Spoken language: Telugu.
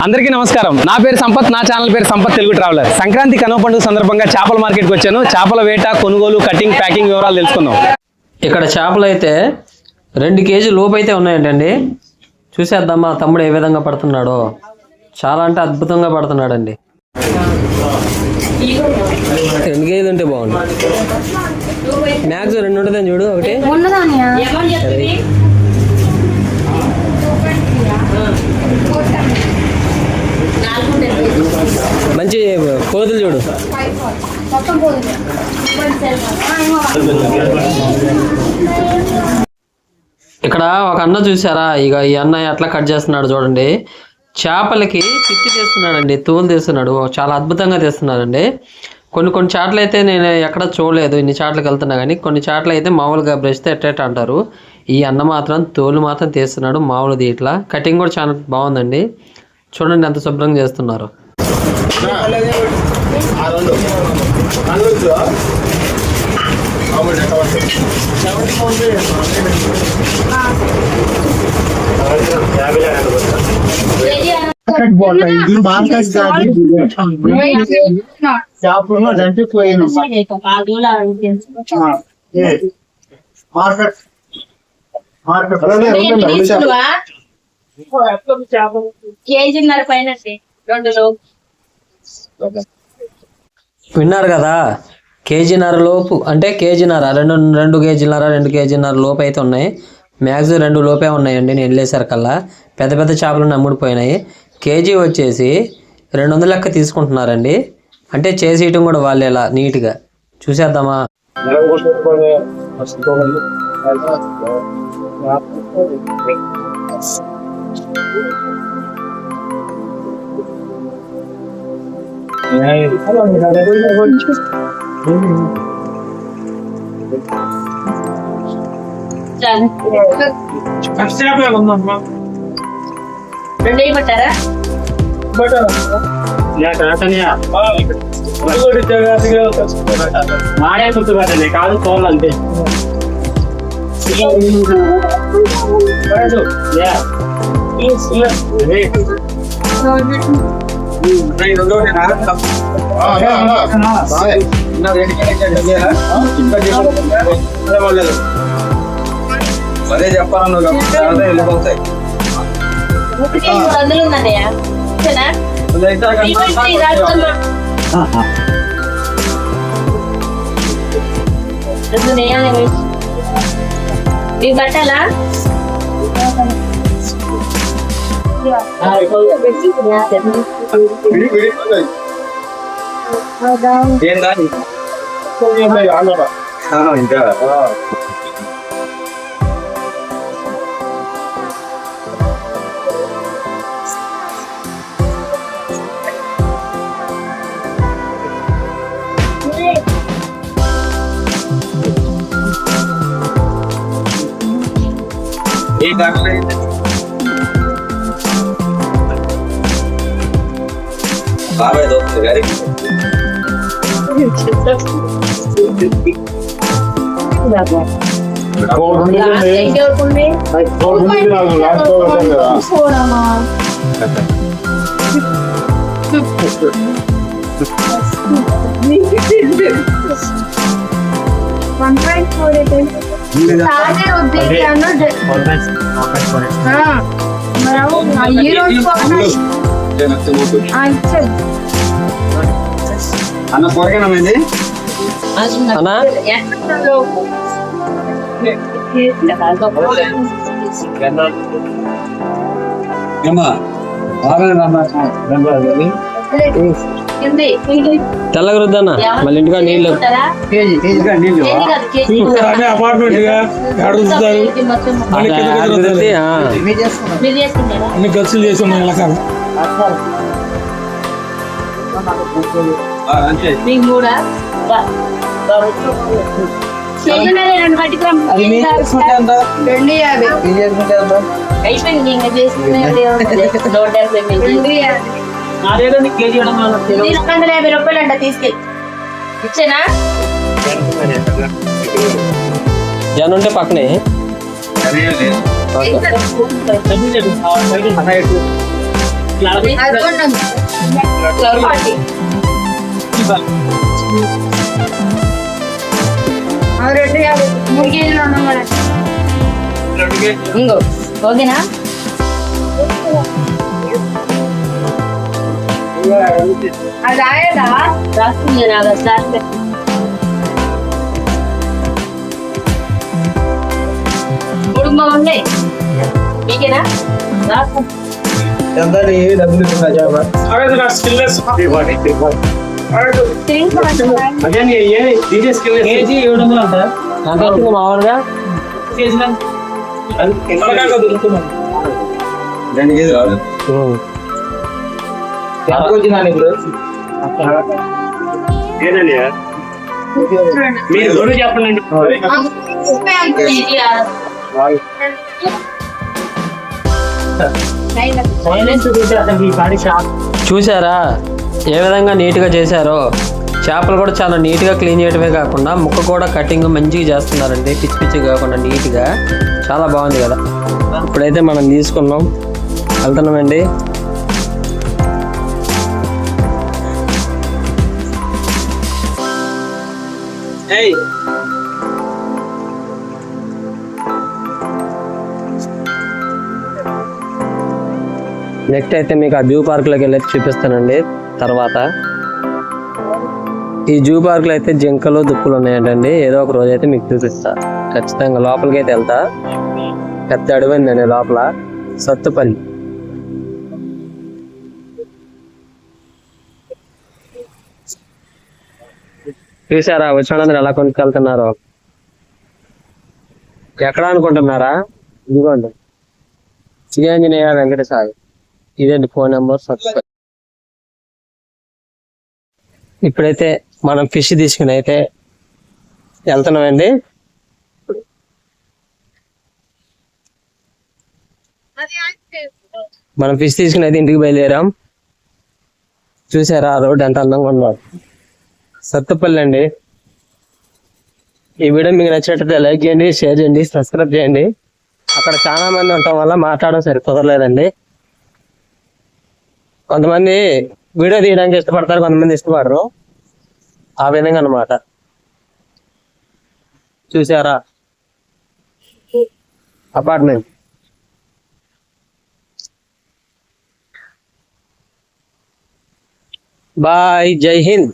అందరికీ నమస్కారం. నా పేరు సంపత్, నా ఛానల్ పేరు సంపత్ తెలుగు ట్రావెలర్. సంక్రాంతి కనుమ పండుగ సందర్భంగా చేపల మార్కెట్కి వచ్చాను. చేపల వేట, కొనుగోలు, కటింగ్, ప్యాకింగ్ వివరాలు తెలుసుకుందాం. ఇక్కడ చేపలు అయితే 2 కేజీ లోపు అయితే ఉన్నాయంటండి. చూసేద్దామా తమ్ముడు ఏ విధంగా పడుతున్నాడో. చాలా అంటే అద్భుతంగా పడుతున్నాడండి. 2 కేజీలు ఉంటే బాగుంది. మ్యాక్స్ 2 ఉంటుందని చూడు. ఒకటి మంచి కోతులు చూడు. ఇక్కడ ఒక అన్న చూసారా, ఇక ఈ అన్న ఎట్లా కట్ చేస్తున్నాడు చూడండి. చేపలకి పిత్తి తీస్తున్నాడండి, తోలు తీస్తున్నాడు. చాలా అద్భుతంగా తీస్తున్నాడండి. కొన్ని చాట్లు అయితే నేను ఎక్కడ చూడలేదు, ఇన్ని చాట్లకు వెళ్తున్నా కానీ కొన్ని చాట్లు అయితే మామూలుగా బ్రష్తో ఎట్టేట అంటారు. ఈ అన్న మాత్రం తోలు మాత్రం తీస్తున్నాడు మామూలుది. ఇట్లా కటింగ్ కూడా చాలా బాగుందండి. చూడండి ఎంత శుభ్రంగా చేస్తున్నారు. విన్నారు కదా, కేజీన్నర లోపు అంటే కేజీన్నర, 2 కేజీన్నర 2 కేజీన్నర లోపు అయితే ఉన్నాయి. మ్యాక్స్ 2 లోపే ఉన్నాయండి. నేను వెళ్ళేసరికల్లా పెద్ద చేపలు అమ్ముడిపోయినాయి. కేజీ వచ్చేసి 200 లెక్క తీసుకుంటున్నారండి. అంటే చేసేయటం కూడా వాళ్ళేలా నీట్గా. చూసేద్దామా. మాడే గుర్తు పెట్టండి కాదు తోలంటే అదే చెప్పాను వెళ్ళిపోతాయి. బట్టాలా ఇంకా బాబాయ్ దోస్తు గారి అన్న కూరగాయనమైంది అన్నా. తెల్లగరుద్దన్న మళ్ళీ ఇంటికా నీళ్ళు అన్ని ఖర్చులు చేసి ఉన్నాయి. రూపాయలు అంట తీసుకెళ్ళి ఇచ్చేనా జనం ఉంటే పక్కనే ఇంకో ఓకేనా అది ఆయదా రాస్తుంది నాకు సార్ కుటుంబం ఉన్నాయి మీకేనా రాసు డబ్బులు ఇస్తున్నా జాబా కేజీ 700 అంట మామూలుగా రెండు కేజీ రాదు వచ్చిందండి ఇప్పుడు ఏదండి మీరు దూరం చెప్పండి చూసారా ఏ విధంగా నీట్గా చేశారో. చేపలు కూడా చాలా నీట్గా క్లీన్ చేయడమే కాకుండా ముక్క కూడా కటింగ్ మంచిగా చేస్తున్నారండి, పిచ్చి పిచ్చి కాకుండా నీట్గా. చాలా బాగుంది కదా. ఇప్పుడైతే మనం తీసుకున్నాం, వెళ్తున్నామండి. నెక్స్ట్ అయితే మీకు ఆ జూ పార్క్లోకి వెళ్ళి చూపిస్తానండి. తర్వాత ఈ జూ పార్క్లో అయితే జింకలు దుప్పులు ఉన్నాయంటండి. ఏదో ఒక రోజు అయితే మీకు చూపిస్తా ఖచ్చితంగా. లోపలికి అయితే వెళ్తా. పెద్ద అడవిందండి లోపల, సత్తుపల్లి. చూసారా వచ్చినందరూ ఎలా కొనుక్కెళ్తున్నారు. ఎక్కడ అనుకుంటున్నారా? ఇదిగోండి, శ్రీ ఆంజనేయ వెంకటేశ్వర. ఇదేంటి ఫోన్ నెంబర్. సత్తుపల్లి. ఇప్పుడైతే మనం ఫిష్ తీసుకుని అయితే వెళ్తున్నామండి. మనం ఫిష్ తీసుకుని అయితే ఇంటికి బయలుదేరాం. చూసారా రోడ్ ఎంత అందంగా ఉందో. సత్తుపల్లి అండి. ఈ వీడియో మీకు నచ్చినట్లయితే లైక్ చేయండి, షేర్ చేయండి, సబ్స్క్రైబ్ చేయండి. అక్కడ చాలా మంది ఉండటం వల్ల మాట్లాడడం సరి కుదరలేదండి. కొంతమంది వీడియో తీయడానికి ఇష్టపడతారు, కొంతమంది ఇష్టపడరు. ఆ విధంగా అన్నమాట. చూసారా అపార్ట్మెంట్. బాయ్, జై హింద్.